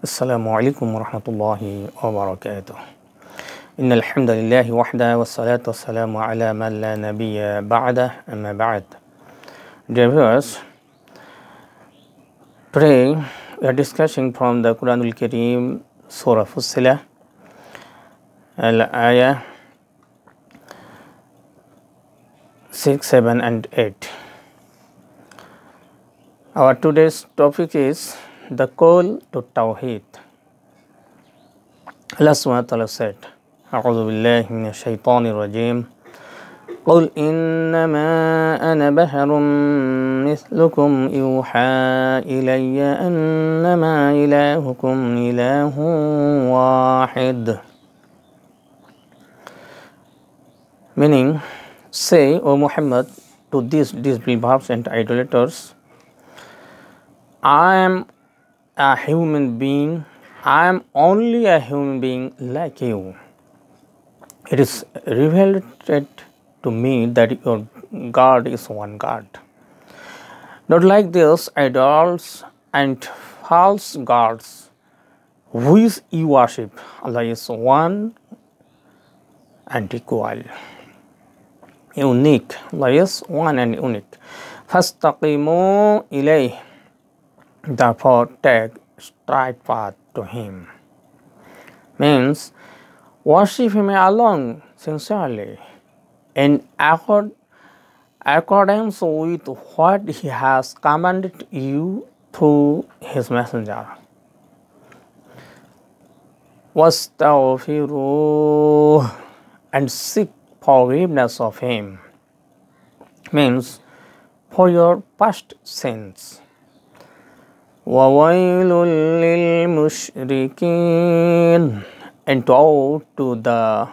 السلام عليكم ورحمة الله وبركاته. إن الحمد لله وحده والصلاة والسلام على من لا نبي بعده أما بعد. Dear viewers, today we are discussing from the Quranul Kareem Surah Fussilah Al-Ayah 6, 7 and 8. Our today's topic is the call to Tawheed. Allah subhanahu wa ta'ala said, أعوذ بالله من الشيطان الرجيم قل إنما أنا بشر مثلكم يوحى إلي أنما إلهكم إله واحد. Meaning, say, O Muhammad, to these disbelievers and idolaters, I am a human being. I am only a human being like you. It is revealed to me that your God is one God. Not like this idols and false gods which you worship. Allah is one and equal, unique. Allah is one and unique. فَاسْتَقِيمُوا إِلَيْهِ. Therefore, take straight path to Him. Means, worship Him alone sincerely in accordance with what He has commanded you through His messenger. وَاسْتَغْفِرُوهُ, and seek forgiveness of Him. Means, for your past sins. وَوَيْلٌ لِلْمُشْرِكِينَ, and woe to the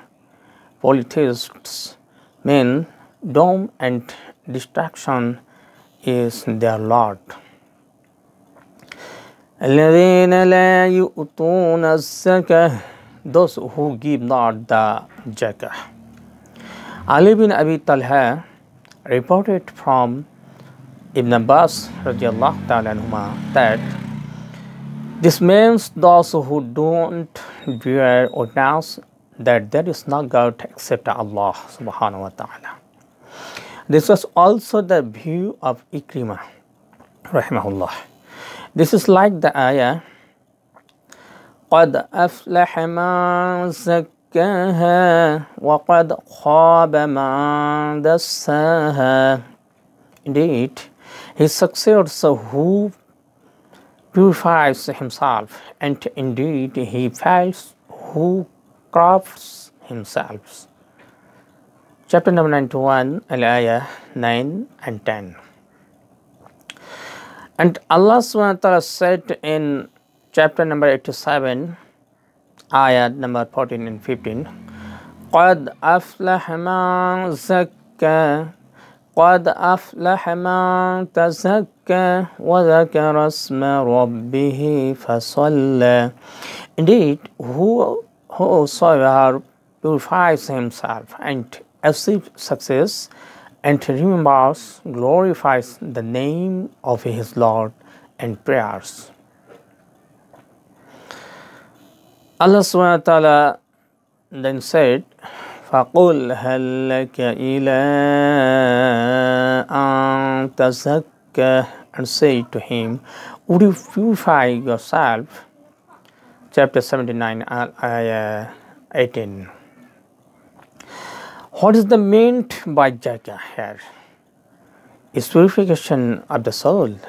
polytheists. Mean, doom and destruction is their Lord. الَّذِينَ لَا يُؤْتُونَ الزَّكَاةَ, those who give not the zakah. Ali bin Abi Talha reported from Ibn Abbas radiallahu ta'ala anhuma that this means those who don't bear witness that there is no God except Allah subhanahu wa ta'ala. This was also the view of Ikrimah rahimahullah. This is like the ayah قَدْ أَفْلَحَ مَنْ زَكَّاهَا وَقَدْ خَابَ مَنْ دَسَّاهَا. Indeed, he succeeds who purifies himself, and indeed he fails who corrupts himself. Chapter number 91, Al-Ayah 9 and 10. And Allah subhanahu wa ta'ala said in chapter number 87, ayah number 14 and 15, قَدْ أَفْلَحَ مَنْ زَكَّى قَدْ أَفْلَحَ مَنْ تَزَكَّى وَذَكَرَ اسْمَ رَبِّهِ فَصَلَّى. Indeed, whosoever purifies himself and achieves success and remembers, glorifies the name of his Lord and prayers. Allah subhanahu wa ta'ala then said, فَقُلْ هَلْ لَكَ إِلَىٰ أَن تَزَكَّىٰ, and say to him, would you purify yourself? Chapter 79, ayah 18. What is the meant by zakah here? Is purification of the soul,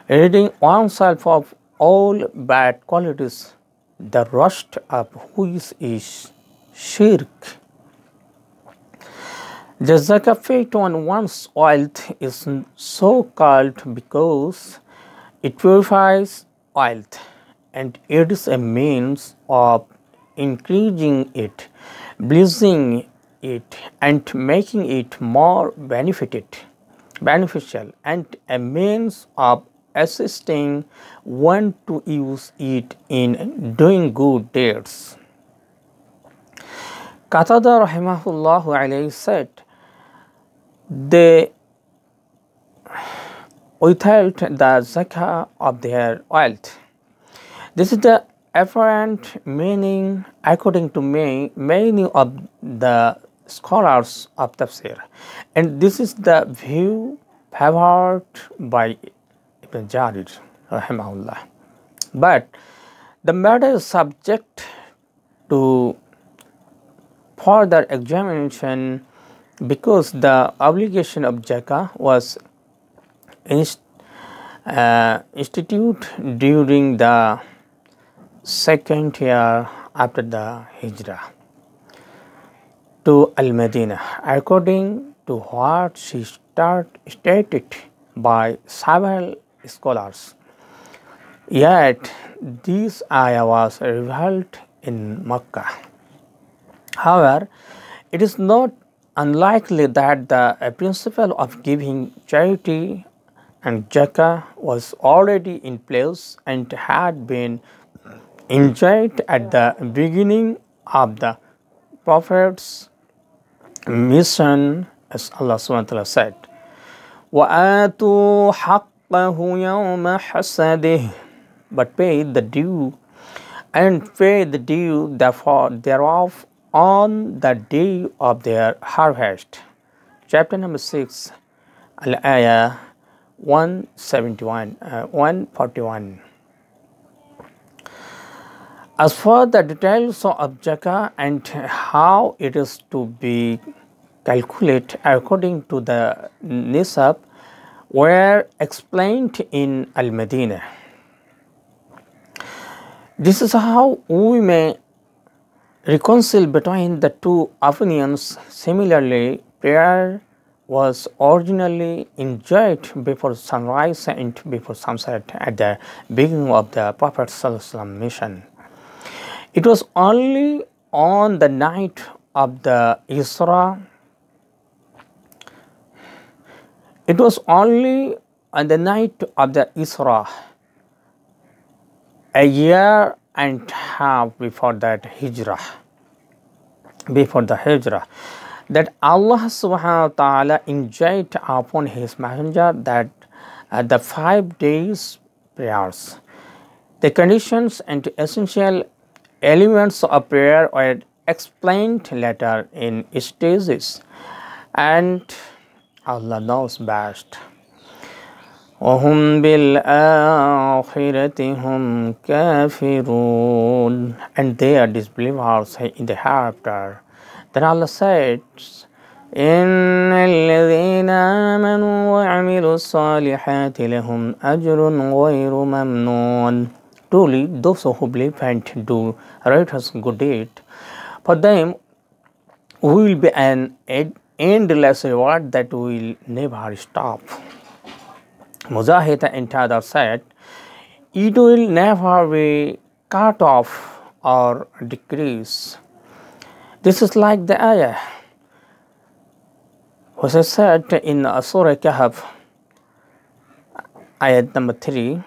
ridding oneself of all bad qualities, the rust of which is shirk. The zakah paid on one's wealth is so called because it purifies wealth, and it is a means of increasing it, blessing it, and making it more beneficial, and a means of assisting one to use it in doing good deeds. Qatada rahimahullah alayhi said, they withheld the zakah of their wealth. This is the apparent meaning according to many of the scholars of tafsir, and this is the view favored by Ibn Jarir rahimahullah. But the matter is subject to further examination because the obligation of zakah was instituted during the second year after the hijrah to Al-Madinah, according to what she stated by several scholars. Yet this ayah was revealed in Makkah. However, it is not unlikely that the principle of giving charity and zakah was already in place and had been enjoyed at the beginning of the Prophet's mission, as Allah subhanahu wa ta'ala said, وَآتُوا حَقَّهُ يَوْمَ حَسَدِهِ, but pay the due thereof on the day of their harvest. Chapter number 6, Al-Ayah 141. As for the details of zakah and how it is to be calculated according to the nisab were explained in Al-Madinah. This is how we may reconcile between the two opinions. Similarly, prayer was originally enjoined before sunrise and before sunset at the beginning of the Prophet's mission. It was only on the night of the Isra. It was only on the night of the Isra, a year and a half before the Hijrah, that Allah subhanahu wa ta'ala enjoined upon His Messenger that the 5 days prayers. The conditions and essential elements of prayer were explained later in stages, and Allah knows best. وَهُمْ بِالْآخِرَةِ هُمْ كَافِرُونَ, and they are disbelievers in the hereafter. Then Allah said, إِنَّ الَّذِينَ آمَنُوا وَعَمِلُوا الصَّالِحَاتِ لَهُمْ أَجْرٌ غَيْرُ مَمْنُونٍ. Truly, those who believe and do righteous good deed, for them will be an endless reward that will never stop. Mujahid and others said, it will never be cut off or decrease. This is like the ayah which is said in Surah Kahf, ayat number 3.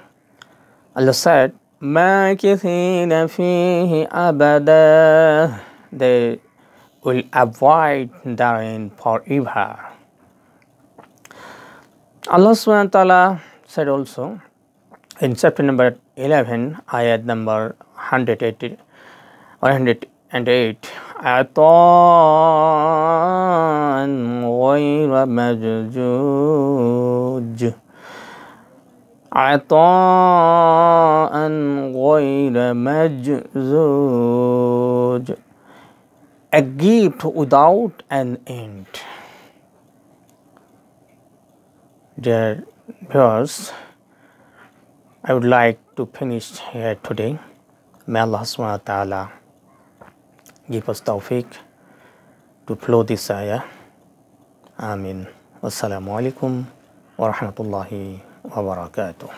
Allah said, مَاكِثِينَ فِيهِ أَبَدًا, they will abide therein forever. Allah subhanahu wa ta'ala said also in chapter number 11, ayat number 108, عَطَاءً غَيْرَ مَجْجُوجٍ, عَطَاءً غَيْرَ مَجْجُوجٍ, a gift without an end. Dear viewers, I would like to finish here today. May Allah subhanahu wa ta'ala give us tawfiq to flow this ayah. Amin. Wassalamu alaikum wa rahmatullahi wa barakatuh.